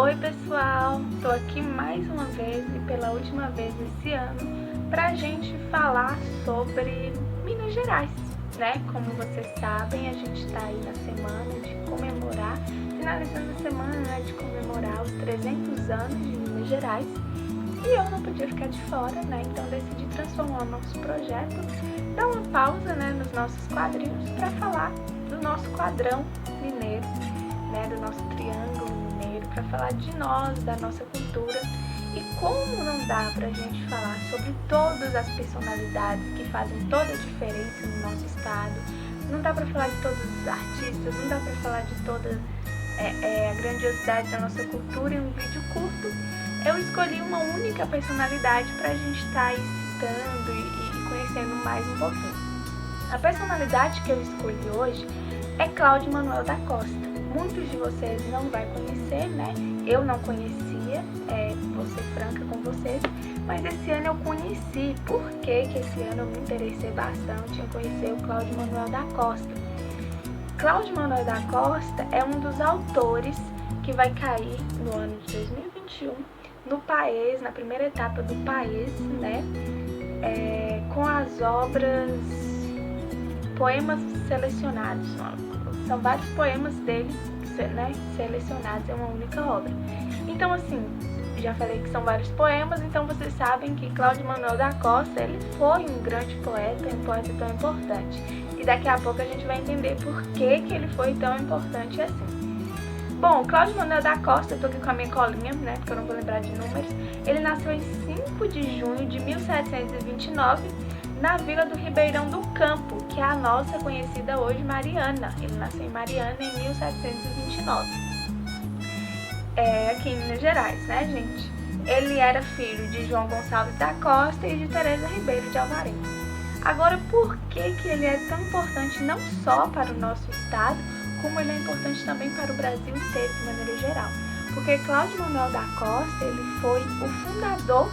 Oi pessoal, tô aqui mais uma vez e pela última vez esse ano pra gente falar sobre Minas Gerais, né? Como vocês sabem, a gente tá aí na semana de comemorar, finalizando a semana, né, de comemorar os 300 anos de Minas Gerais. E eu não podia ficar de fora, né? Então decidi transformar o nosso projeto, dar uma pausa, né, nos nossos quadrinhos para falar do nosso quadrão mineiro, né, do nosso triângulo mineiro, para falar de nós, da nossa cultura. E como não dá pra gente falar sobre todas as personalidades que fazem toda a diferença no nosso estado, não dá pra falar de todos os artistas, não dá pra falar de toda a grandiosidade da nossa cultura em um vídeo curto, eu escolhi uma única personalidade pra gente estar aí citando e conhecendo mais um pouquinho. A personalidade que eu escolhi hoje é Cláudio Manoel da Costa. Muitos de vocês não vão conhecer, né? Eu não conhecia, vou ser franca com vocês, mas esse ano eu conheci. Por que esse ano eu me interessei bastante em conhecer o Cláudio Manoel da Costa? Cláudio Manoel da Costa é um dos autores que vai cair no ano de 2021 no Paes, na primeira etapa do Paes, né? Com as obras Poemas Selecionados. São vários poemas dele, né, selecionados em uma única obra. Então, assim, já falei que são vários poemas, então vocês sabem que Cláudio Manoel da Costa, ele foi um grande poeta, um poeta tão importante. E daqui a pouco a gente vai entender por que ele foi tão importante assim. Bom, Cláudio Manoel da Costa, eu tô aqui com a minha colinha, né, porque eu não vou lembrar de números. Ele nasceu em 5 de junho de 1729, na vila do Ribeirão do Campo, que é a nossa conhecida hoje Mariana. Ele nasceu em Mariana em 1729, aqui em Minas Gerais, né, gente? Ele era filho de João Gonçalves da Costa e de Teresa Ribeiro de Alvarenga. Agora, por que ele é tão importante não só para o nosso estado, como ele é importante também para o Brasil inteiro de maneira geral? Porque Cláudio Manoel da Costa, ele foi o fundador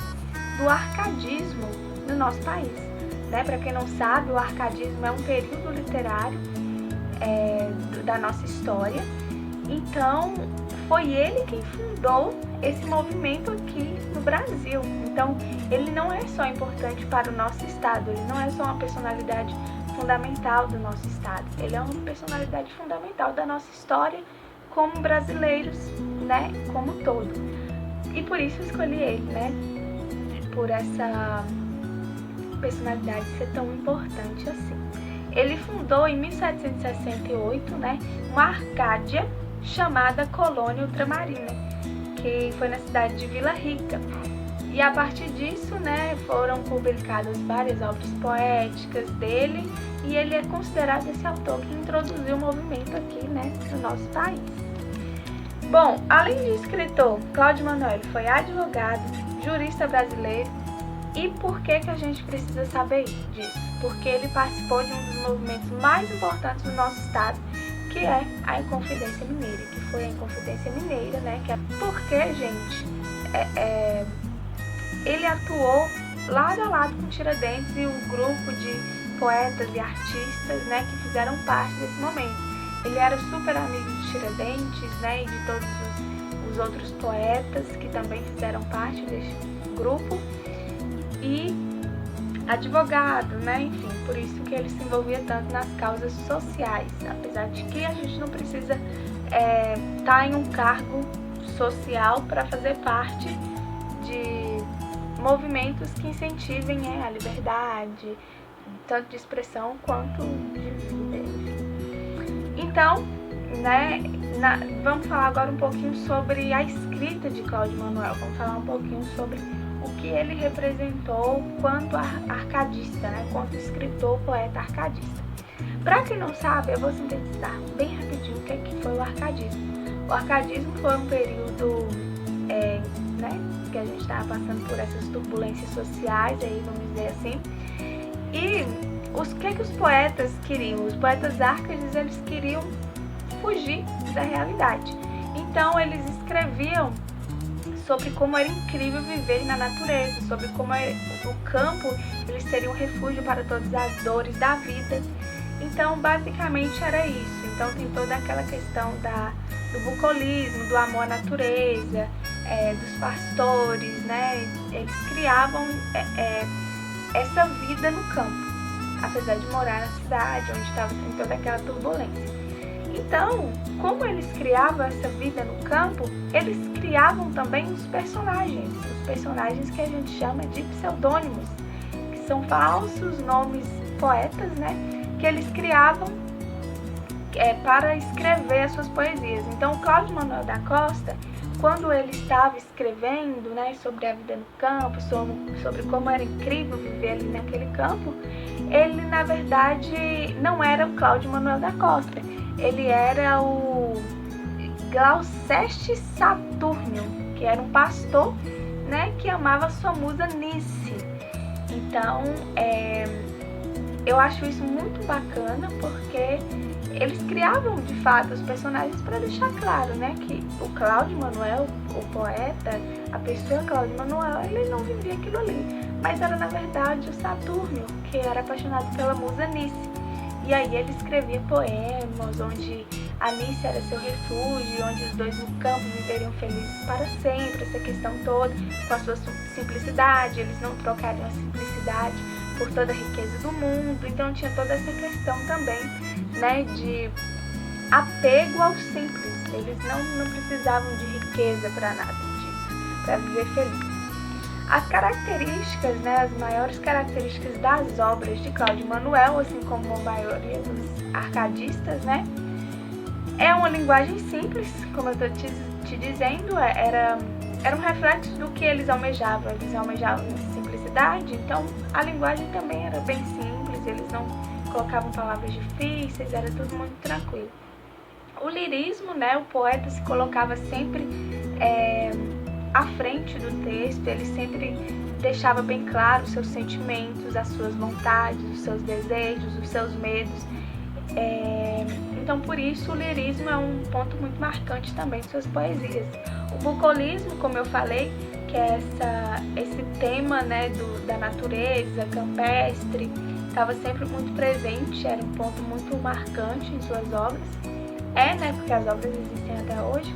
do arcadismo no nosso país. Né? Para quem não sabe, o arcadismo é um período literário da nossa história. Então, foi ele quem fundou esse movimento aqui no Brasil. Então, ele não é só importante para o nosso estado, ele não é só uma personalidade fundamental do nosso estado, ele é uma personalidade fundamental da nossa história como brasileiros, né, como todo. E por isso eu escolhi ele, né, por essa personalidade ser tão importante assim. Ele fundou em 1768, né, uma Arcádia chamada Colônia Ultramarina, que foi na cidade de Vila Rica. E a partir disso, né, foram publicadas várias obras poéticas dele, e ele é considerado esse autor que introduziu o movimento aqui, né, no nosso país. Bom, além de escritor, Cláudio Manoel foi advogado, jurista brasileiro. E por que a gente precisa saber disso? Porque ele participou de um dos movimentos mais importantes do nosso estado, que é a Inconfidência Mineira, que foi a Inconfidência Mineira, né? Porque, gente, ele atuou lado a lado com Tiradentes e um grupo de poetas e artistas, né, que fizeram parte desse momento. Ele era super amigo de Tiradentes, né, e de todos os outros poetas que também fizeram parte desse grupo. E advogado, né? Enfim, por isso que ele se envolvia tanto nas causas sociais, apesar de que a gente não precisa estar em um cargo social para fazer parte de movimentos que incentivem a liberdade, tanto de expressão quanto de vida, enfim. Então, né, vamos falar agora um pouquinho sobre a escrita de Cláudio Manoel, vamos falar um pouquinho sobre o que ele representou quanto arcadista, né? Quanto escritor, poeta arcadista. Para quem não sabe, eu vou sintetizar bem rapidinho o que foi o arcadismo. O arcadismo foi um período, né, que a gente estava passando por essas turbulências sociais, aí vamos dizer assim. E o que os poetas queriam? Os poetas arcades, eles queriam fugir da realidade. Então eles escreviam sobre como era incrível viver na natureza, sobre como o campo ele seria um refúgio para todas as dores da vida. Então, basicamente era isso. Então tem toda aquela questão do bucolismo, do amor à natureza, dos pastores, né? Eles criavam essa vida no campo, apesar de morar na cidade, onde estava tendo toda aquela turbulência. Então, como eles criavam essa vida no campo, eles criavam também os personagens que a gente chama de pseudônimos, que são falsos nomes poetas, né? Que eles criavam para escrever as suas poesias. Então, Cláudio Manuel da Costa, quando ele estava escrevendo, né, sobre a vida no campo, sobre como era incrível viver ali naquele campo, ele, na verdade, não era o Cláudio Manuel da Costa, ele era o Gloucester Saturnio, que era um pastor, né, que amava sua musa Nice. Então, eu acho isso muito bacana, porque eles criavam, de fato, os personagens para deixar claro, né, que o Cláudio Manuel, o poeta, a pessoa Cláudio Manuel, ele não vivia aquilo ali, mas era, na verdade, o Saturnio, que era apaixonado pela musa Nice. E aí ele escrevia poemas onde a Nice era seu refúgio, onde os dois no campo viveriam felizes para sempre, essa questão toda, com a sua simplicidade, eles não trocariam a simplicidade por toda a riqueza do mundo. Então tinha toda essa questão também, né, de apego ao simples. Eles não precisavam de riqueza para nada disso, para viver feliz. As características, né, as maiores características das obras de Cláudio Manuel, assim como a maioria dos arcadistas, né, é uma linguagem simples, como eu estou te dizendo, era um reflexo do que eles almejavam simplicidade, então a linguagem também era bem simples, eles não colocavam palavras difíceis, era tudo muito tranquilo. O lirismo, né, o poeta se colocava sempre à frente do texto, ele sempre deixava bem claro os seus sentimentos, as suas vontades, os seus desejos, os seus medos. Então, por isso, o lirismo é um ponto muito marcante também de suas poesias. O bucolismo, como eu falei, que é esse tema, né, da natureza campestre, estava sempre muito presente, era um ponto muito marcante em suas obras. Né, porque as obras existem até hoje.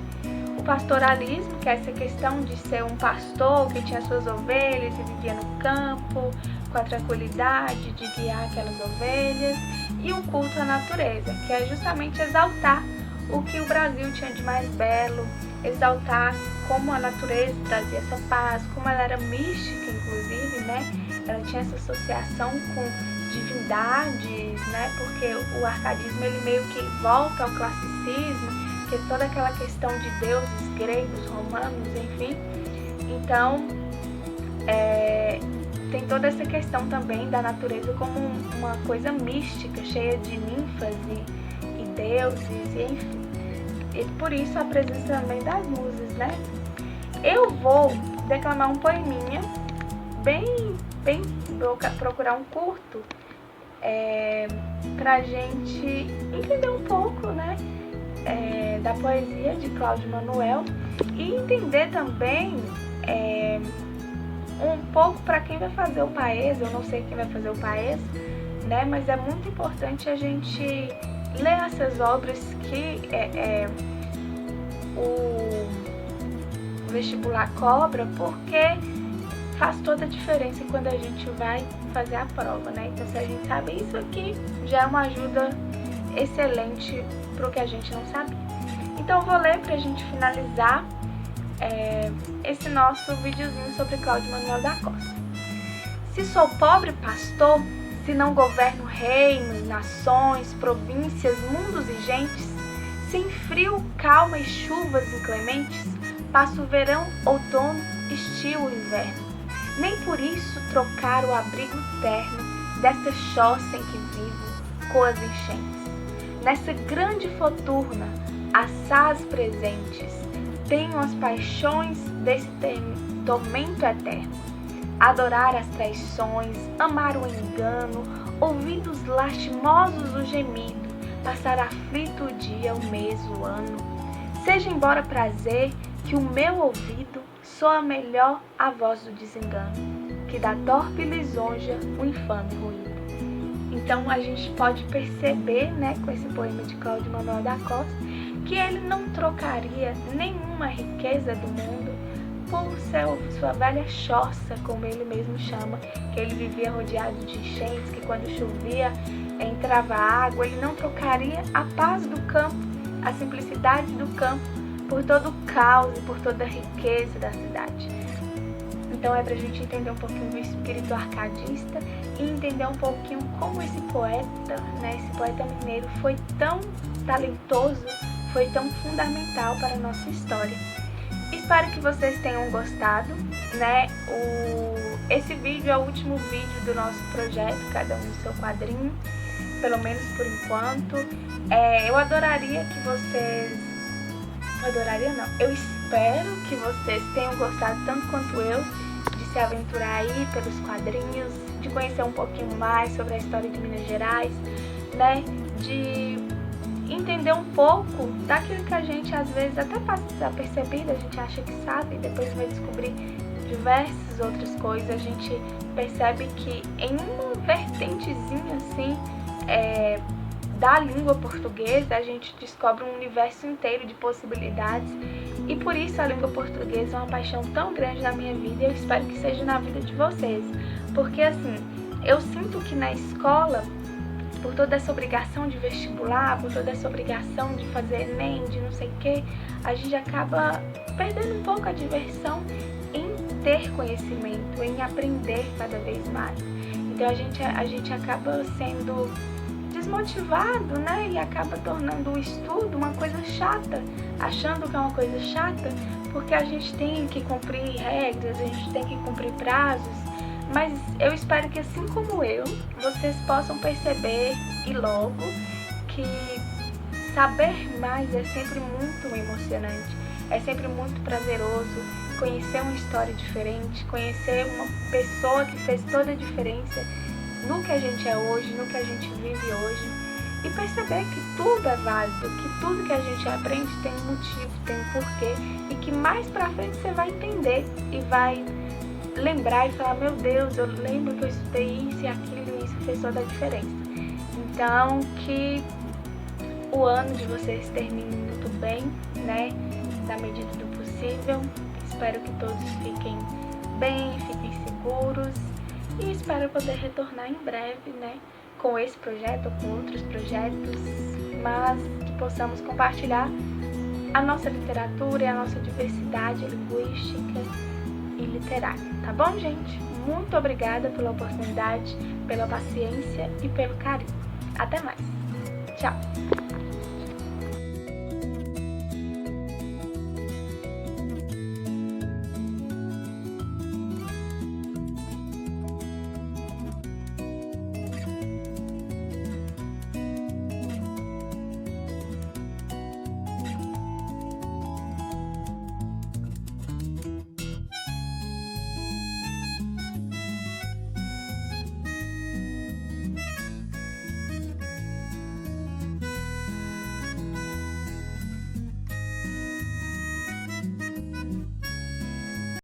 O pastoralismo, que é essa questão de ser um pastor que tinha suas ovelhas e vivia no campo, com a tranquilidade de guiar aquelas ovelhas. E o culto à natureza, que é justamente exaltar o que o Brasil tinha de mais belo, exaltar como a natureza trazia essa paz, como ela era mística, inclusive, né? Ela tinha essa associação com divindades, né? Porque o arcadismo, ele meio que volta ao classicismo, que é toda aquela questão de deuses gregos, romanos, enfim. Então, tem toda essa questão também da natureza como uma coisa mística, cheia de ninfas e deuses, enfim. E por isso a presença também das musas, né? Eu vou declamar um poeminha, vou procurar um curto, pra gente entender um pouco, né, da poesia de Cláudio Manuel e entender também um pouco para quem vai fazer o paes. Eu não sei quem vai fazer o paes, né, mas é muito importante a gente ler essas obras que o vestibular cobra, porque faz toda a diferença quando a gente vai fazer a prova, né? Então, se a gente sabe isso aqui, já é uma ajuda excelente para o que a gente não sabia. Então, eu vou ler para a gente finalizar esse nosso videozinho sobre Cláudio Manuel da Costa. Se sou pobre pastor, se não governo reinos, nações, províncias, mundos e gentes, se em frio, calma e chuvas inclementes, passo o verão, outono, estio e inverno, nem por isso trocar o abrigo terno desta choça em que vivo com as enchentes. Nessa grande fortuna, assaz presentes, tenho as paixões desse tormento eterno. Adorar as traições, amar o engano, ouvir dos lastimosos o gemido, passar aflito o dia, o mês, o ano. Seja embora prazer que o meu ouvido soa melhor a voz do desengano, que da torpe lisonja o infame ruído. Então a gente pode perceber, né, com esse poema de Cláudio Manuel da Costa, que ele não trocaria nenhuma riqueza do mundo por sua velha choça, como ele mesmo chama, que ele vivia rodeado de enchentes, que quando chovia entrava água. Ele não trocaria a paz do campo, a simplicidade do campo, por todo o caos e por toda a riqueza da cidade. Então é pra gente entender um pouquinho do espírito arcadista e entender um pouquinho como esse poeta, esse poeta mineiro foi tão talentoso, foi tão fundamental para a nossa história. Espero que vocês tenham gostado, Esse vídeo é o último vídeo do nosso projeto, cada um no seu quadrinho, pelo menos por enquanto. Eu adoraria que vocês... Eu espero que vocês tenham gostado tanto quanto eu de se aventurar aí pelos quadrinhos, de conhecer um pouquinho mais sobre a história de Minas Gerais, de entender um pouco daquilo que a gente às vezes até passa desapercebido, a gente acha que sabe e depois vai descobrir diversas outras coisas. A gente percebe que em uma vertentezinha assim da língua portuguesa a gente descobre um universo inteiro de possibilidades, e por isso a língua portuguesa é uma paixão tão grande na minha vida e eu espero que seja na vida de vocês, porque assim, eu sinto que na escola, por toda essa obrigação de vestibular, por toda essa obrigação de fazer Enem, de não sei o que, a gente acaba perdendo um pouco a diversão em ter conhecimento, em aprender cada vez mais. Então a gente acaba sendo desmotivado, e acaba tornando o estudo uma coisa chata, achando que é uma coisa chata, porque a gente tem que cumprir regras, a gente tem que cumprir prazos. Mas eu espero que, assim como eu, vocês possam perceber e logo que saber mais é sempre muito emocionante, é sempre muito prazeroso conhecer uma história diferente, conhecer uma pessoa que fez toda a diferença no que a gente é hoje, no que a gente vive hoje, e perceber que tudo é válido, que tudo que a gente aprende tem um motivo, tem um porquê, e que mais pra frente você vai entender e vai lembrar e falar, meu Deus, eu lembro que eu estudei isso e aquilo e isso fez toda a diferença. Então, que o ano de vocês termine muito bem, da medida do possível. Espero que todos fiquem bem, fiquem seguros, e espero poder retornar em breve, com esse projeto ou com outros projetos, mas que possamos compartilhar a nossa literatura e a nossa diversidade linguística e literária, tá bom, gente? Muito obrigada pela oportunidade, pela paciência e pelo carinho. Até mais. Tchau!